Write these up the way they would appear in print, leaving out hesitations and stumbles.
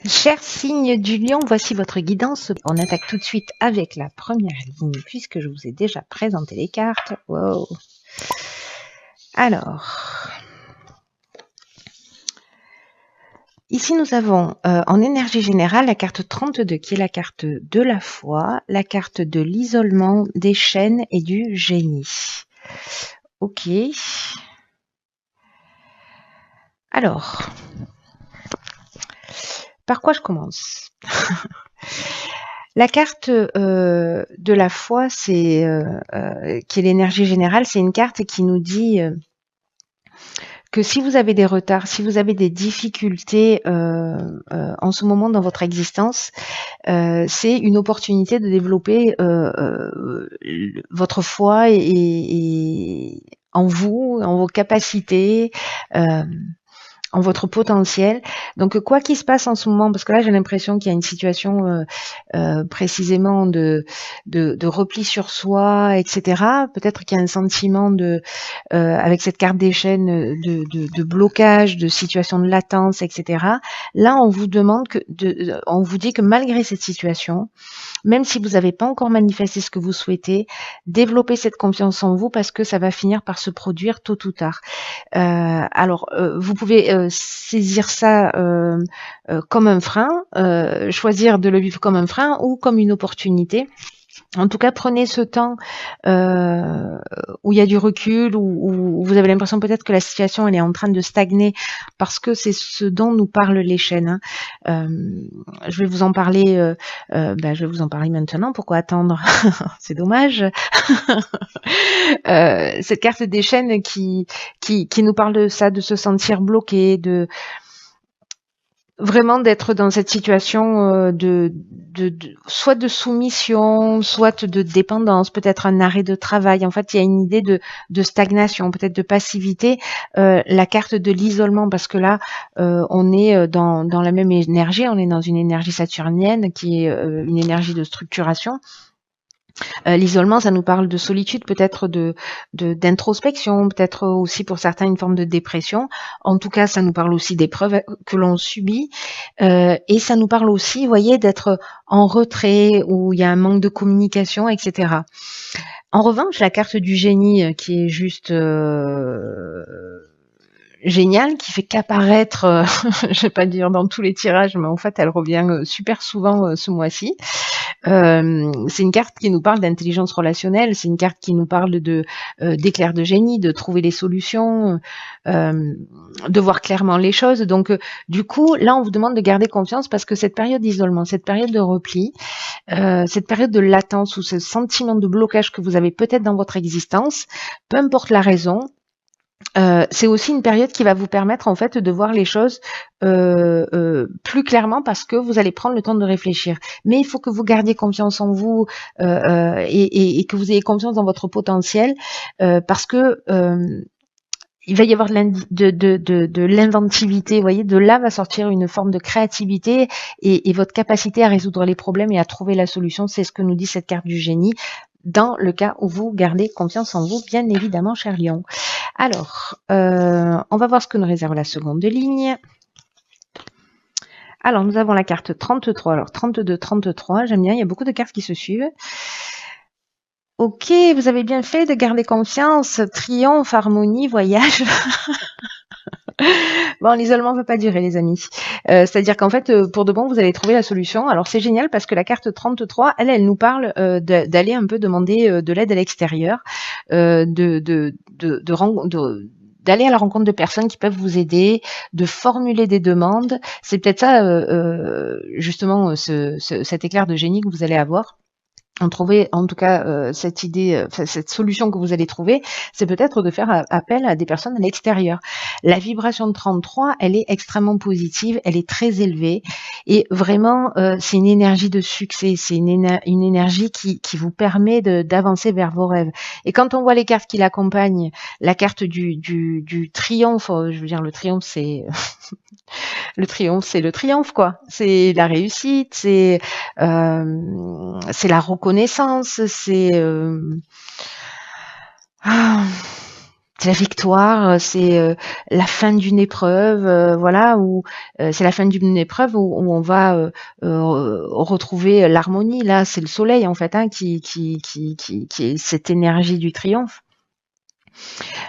Cher signe du lion, voici votre guidance. On attaque tout de suite avec la première ligne puisque je vous ai déjà présenté les cartes. Wow. Alors, ici nous avons en énergie générale la carte 32 qui est la carte de la foi, la carte de l'isolement, des chaînes et du génie. Ok. Alors, par quoi je commence? La carte de la foi, qui est l'énergie générale, c'est une carte qui nous dit que si vous avez des retards, si vous avez des difficultés en ce moment dans votre existence, c'est une opportunité de développer votre foi et en vous, en vos capacités. En votre potentiel. Donc, quoi qu'il se passe en ce moment, parce que là, j'ai l'impression qu'il y a une situation précisément de repli sur soi, etc. Peut-être qu'il y a un sentiment avec cette carte des chaînes, de blocage, de situation de latence, etc. Là, on vous demande on vous dit que malgré cette situation, même si vous n'avez pas encore manifesté ce que vous souhaitez, développez cette confiance en vous parce que ça va finir par se produire tôt ou tard. Alors, vous pouvez saisir ça comme un frein, choisir de le vivre comme un frein ou comme une opportunité. En tout cas, prenez ce temps où il y a du recul, où vous avez l'impression peut-être que la situation elle est en train de stagner, parce que c'est ce dont nous parlent les chaînes. Je vais vous en parler. Je vais vous en parler maintenant. Pourquoi attendre? C'est dommage. Cette carte des chaînes qui nous parle de ça, de se sentir bloqué, de vraiment d'être dans cette situation soit de soumission, soit de dépendance, peut-être un arrêt de travail. En fait, il y a une idée de stagnation, peut-être de passivité. La carte de l'isolement, parce que là, on est dans la même énergie, on est dans une énergie saturnienne qui est une énergie de structuration. L'isolement, ça nous parle de solitude, peut-être d'introspection, peut-être aussi pour certains une forme de dépression. En tout cas, ça nous parle aussi d'épreuves que l'on subit. Et ça nous parle aussi, vous voyez, d'être en retrait, où il y a un manque de communication, etc. En revanche, la carte du génie, qui est juste géniale, qui fait qu'apparaître, je vais pas dire dans tous les tirages, mais en fait, elle revient super souvent ce mois-ci. C'est une carte qui nous parle d'intelligence relationnelle, c'est une carte qui nous parle d'éclair de génie, de trouver les solutions, de voir clairement les choses. Donc, du coup, là, on vous demande de garder confiance parce que cette période d'isolement, cette période de repli, cette période de latence ou ce sentiment de blocage que vous avez peut-être dans votre existence, peu importe la raison, c'est aussi une période qui va vous permettre en fait de voir les choses plus clairement parce que vous allez prendre le temps de réfléchir. Mais il faut que vous gardiez confiance en vous et que vous ayez confiance dans votre potentiel parce que il va y avoir de l'inventivité, vous voyez, de là va sortir une forme de créativité et votre capacité à résoudre les problèmes et à trouver la solution, c'est ce que nous dit cette carte du génie, dans le cas où vous gardez confiance en vous, bien évidemment, cher Lion. Alors, on va voir ce que nous réserve la seconde ligne. Alors, nous avons la carte 33. Alors, 32, 33, j'aime bien, il y a beaucoup de cartes qui se suivent. Ok, vous avez bien fait de garder confiance. Triomphe, harmonie, voyage. Bon, l'isolement ne peut pas durer, les amis. C'est-à-dire qu'en fait, pour de bon, vous allez trouver la solution. Alors, c'est génial parce que la carte 33, elle nous parle d'aller un peu demander de l'aide à l'extérieur, d'aller à la rencontre de personnes qui peuvent vous aider, de formuler des demandes. C'est peut-être ça, justement, cet éclair de génie que vous allez avoir. Trouver en tout cas cette idée, cette solution que vous allez trouver, c'est peut-être de faire appel à des personnes à l'extérieur. La vibration de 33, elle est extrêmement positive, elle est très élevée et vraiment c'est une énergie de succès, c'est une énergie qui vous permet d'avancer vers vos rêves. Et quand on voit les cartes qui l'accompagnent, la carte du triomphe, je veux dire le triomphe c'est le triomphe quoi, c'est la réussite, c'est la reconnaissance, c'est c'est la victoire, c'est la fin d'une épreuve, voilà, où c'est la fin d'une épreuve où on va retrouver l'harmonie. Là, c'est le soleil en fait hein, qui est cette énergie du triomphe.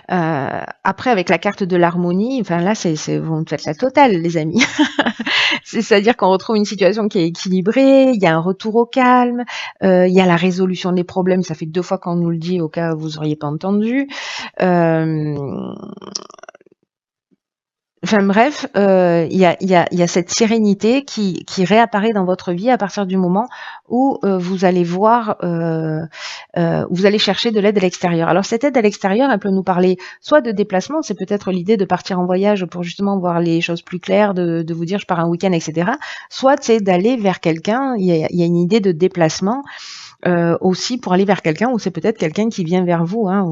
Après, avec la carte de l'harmonie, enfin là, vous me faites la totale, les amis. C'est-à-dire qu'on retrouve une situation qui est équilibrée, il y a un retour au calme, il y a la résolution des problèmes. Ça fait 2 fois qu'on nous le dit, au cas où vous auriez pas entendu. Enfin bref, il y a cette sérénité qui réapparaît dans votre vie à partir du moment où vous allez voir, vous allez chercher de l'aide à l'extérieur. Alors cette aide à l'extérieur, elle peut nous parler soit de déplacement, c'est peut-être l'idée de partir en voyage pour justement voir les choses plus claires, de vous dire je pars un week-end, etc. Soit c'est d'aller vers quelqu'un, il y a une idée de déplacement. Aussi pour aller vers quelqu'un ou c'est peut-être quelqu'un qui vient vers vous hein,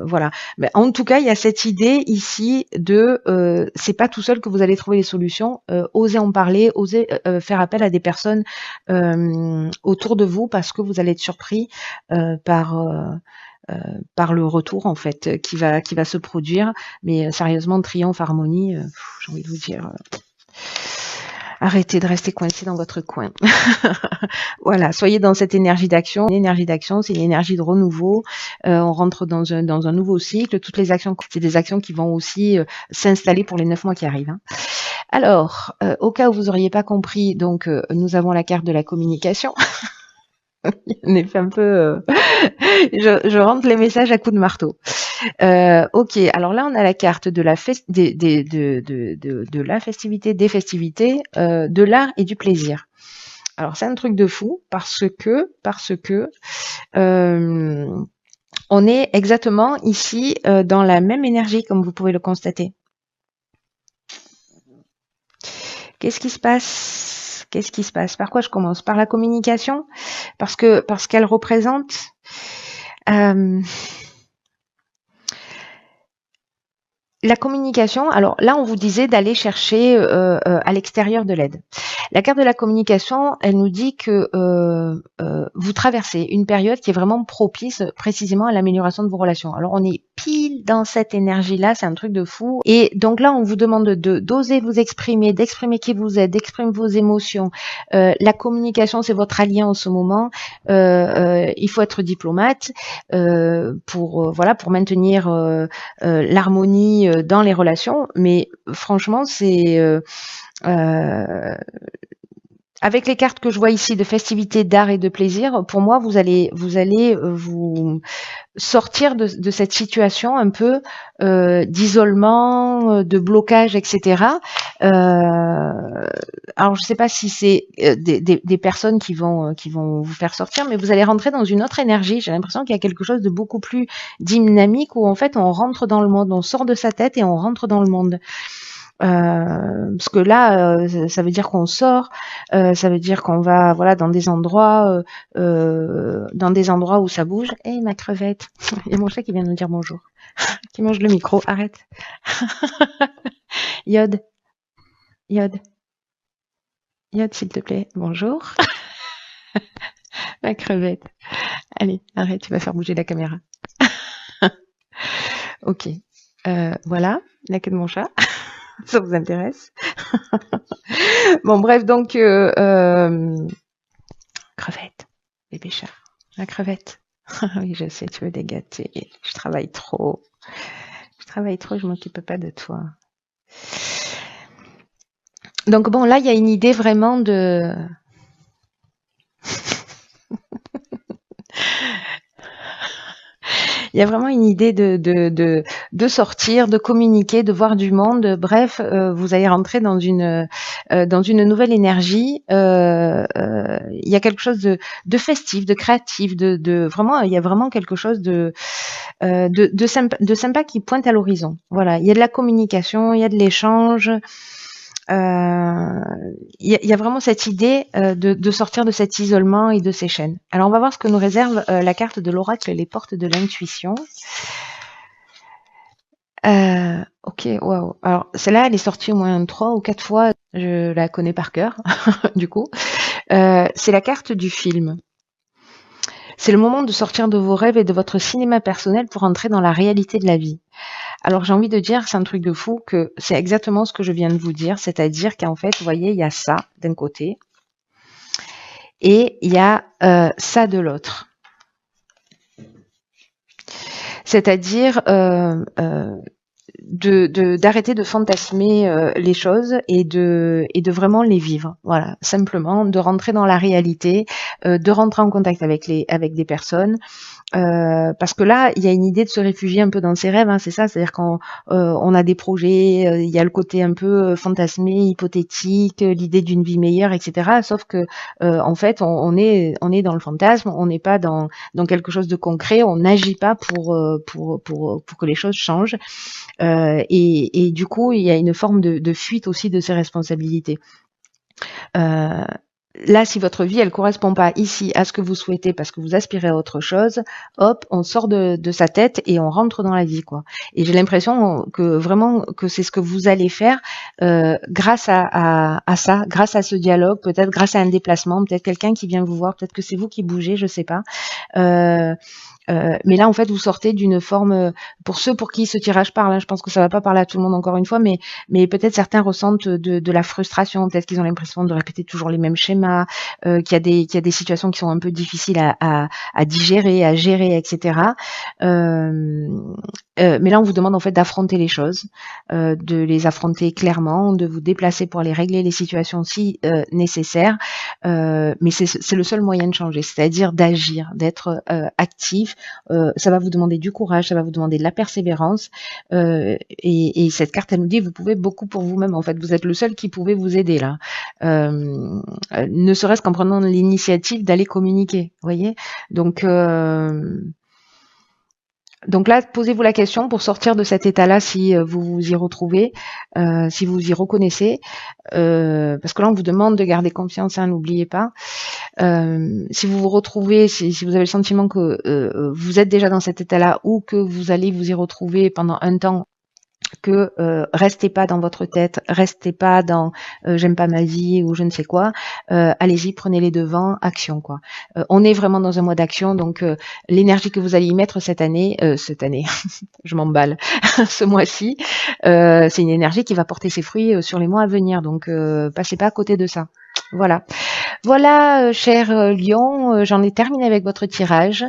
voilà mais en tout cas il y a cette idée ici de c'est pas tout seul que vous allez trouver les solutions, osez en parler, osez faire appel à des personnes autour de vous parce que vous allez être surpris par le retour en fait qui va se produire mais sérieusement triomphe harmonie j'ai envie de vous dire arrêtez de rester coincé dans votre coin. Voilà, soyez dans cette énergie d'action. L'énergie d'action, c'est une énergie de renouveau. On rentre dans un nouveau cycle. Toutes les actions, c'est des actions qui vont aussi s'installer pour les 9 mois qui arrivent. Hein. Alors, au cas où vous n'auriez pas compris, donc nous avons la carte de la communication. On est un peu... je rentre les messages à coups de marteau. Ok, alors là on a la carte de la, de la festivité, des festivités, de l'art et du plaisir. Alors c'est un truc de fou parce que on est exactement ici dans la même énergie comme vous pouvez le constater. Qu'est-ce qui se passe? Qu'est-ce qui se passe? Par quoi je commence? Par la communication? Parce qu'elle représente la communication, alors là, on vous disait d'aller chercher à l'extérieur de l'aide. La carte de la communication, elle nous dit que vous traversez une période qui est vraiment propice précisément à l'amélioration de vos relations. Alors, on est pile dans cette énergie-là, c'est un truc de fou. Et donc là, on vous demande d'oser vous exprimer, d'exprimer qui vous êtes, d'exprimer vos émotions. La communication, c'est votre allié en ce moment. Il faut être diplomate pour maintenir l'harmonie dans les relations, mais franchement, c'est avec les cartes que je vois ici de festivités, d'art et de plaisir, pour moi, vous allez vous sortir de cette situation un peu d'isolement, de blocage, etc. Alors, je ne sais pas si c'est des personnes qui vont vous faire sortir, mais vous allez rentrer dans une autre énergie. J'ai l'impression qu'il y a quelque chose de beaucoup plus dynamique où en fait on rentre dans le monde, on sort de sa tête et on rentre dans le monde. Parce que là, ça veut dire qu'on sort, ça veut dire qu'on va, voilà, dans des endroits où ça bouge. Hey, ma crevette, il y a mon chat qui vient nous dire bonjour, qui mange le micro. Arrête. Yod, Yod, Yod, s'il te plaît. Bonjour. Ma crevette. Allez, arrête, tu vas faire bouger la caméra. Ok. Voilà, la queue de mon chat. Ça vous intéresse? Bon, bref, donc, crevette, bébé chat, la crevette. Oui, je sais, tu veux des gâter. Je travaille trop, je m'occupe pas de toi. Donc bon, là, il y a une idée vraiment de... Il y a vraiment une idée de sortir, de communiquer, de voir du monde. Bref, vous allez rentrer dans une nouvelle énergie. Il y a quelque chose de festif, de créatif, vraiment, il y a vraiment quelque chose de sympa qui pointe à l'horizon. Voilà, il y a de la communication, il y a de l'échange. Il y a vraiment cette idée de sortir de cet isolement et de ces chaînes. Alors on va voir ce que nous réserve la carte de l'oracle, les portes de l'intuition. Ok, waouh. Alors celle-là, elle est sortie au moins 3 ou 4 fois. Je la connais par cœur, du coup. C'est la carte du film. C'est le moment de sortir de vos rêves et de votre cinéma personnel pour entrer dans la réalité de la vie. Alors j'ai envie de dire, c'est un truc de fou, que c'est exactement ce que je viens de vous dire, c'est-à-dire qu'en fait, vous voyez, il y a ça d'un côté et il y a ça de l'autre. C'est-à-dire d'arrêter de fantasmer les choses et de vraiment les vivre. Voilà, simplement de rentrer dans la réalité, de rentrer en contact avec des personnes. Parce que là, il y a une idée de se réfugier un peu dans ses rêves, hein, c'est ça, c'est-à-dire quand on a des projets, il y a le côté un peu fantasmé, hypothétique, l'idée d'une vie meilleure, etc. Sauf que en fait, on est dans le fantasme, on n'est pas dans quelque chose de concret, on n'agit pas pour que les choses changent. Et du coup, il y a une forme de fuite aussi de ses responsabilités. Là, si votre vie, elle correspond pas ici à ce que vous souhaitez parce que vous aspirez à autre chose, hop, on sort de sa tête et on rentre dans la vie, quoi. Et j'ai l'impression que vraiment que c'est ce que vous allez faire grâce à ça, grâce à ce dialogue, peut-être grâce à un déplacement, peut-être quelqu'un qui vient vous voir, peut-être que c'est vous qui bougez, je sais pas. Mais là, en fait, vous sortez d'une forme, pour ceux pour qui ce tirage parle, hein, je pense que ça va pas parler à tout le monde encore une fois, mais peut-être certains ressentent de la frustration, peut-être qu'ils ont l'impression de répéter toujours les mêmes schémas, qu'il y a des situations qui sont un peu difficiles à digérer, à gérer, etc. Mais là, on vous demande en fait d'affronter les choses, de les affronter clairement, de vous déplacer pour aller régler les situations si nécessaires. Mais c'est le seul moyen de changer, c'est-à-dire d'agir, d'être actif. Ça va vous demander du courage, ça va vous demander de la persévérance. Et cette carte, elle nous dit, vous pouvez beaucoup pour vous-même. En fait, vous êtes le seul qui pouvait vous aider là. Ne serait-ce qu'en prenant l'initiative d'aller communiquer, vous voyez. Donc là, posez-vous la question pour sortir de cet état-là si vous vous y retrouvez, si vous vous y reconnaissez, parce que là, on vous demande de garder confiance, hein, n'oubliez pas. Si vous vous retrouvez, si vous avez le sentiment que vous êtes déjà dans cet état-là ou que vous allez vous y retrouver pendant un temps, que restez pas dans votre tête, restez pas dans j'aime pas ma vie ou je ne sais quoi, allez-y, prenez les devants, action quoi. On est vraiment dans un mois d'action, donc l'énergie que vous allez y mettre cette année, je m'emballe, ce mois-ci, c'est une énergie qui va porter ses fruits sur les mois à venir, donc passez pas à côté de ça. Voilà, cher Lion, j'en ai terminé avec votre tirage.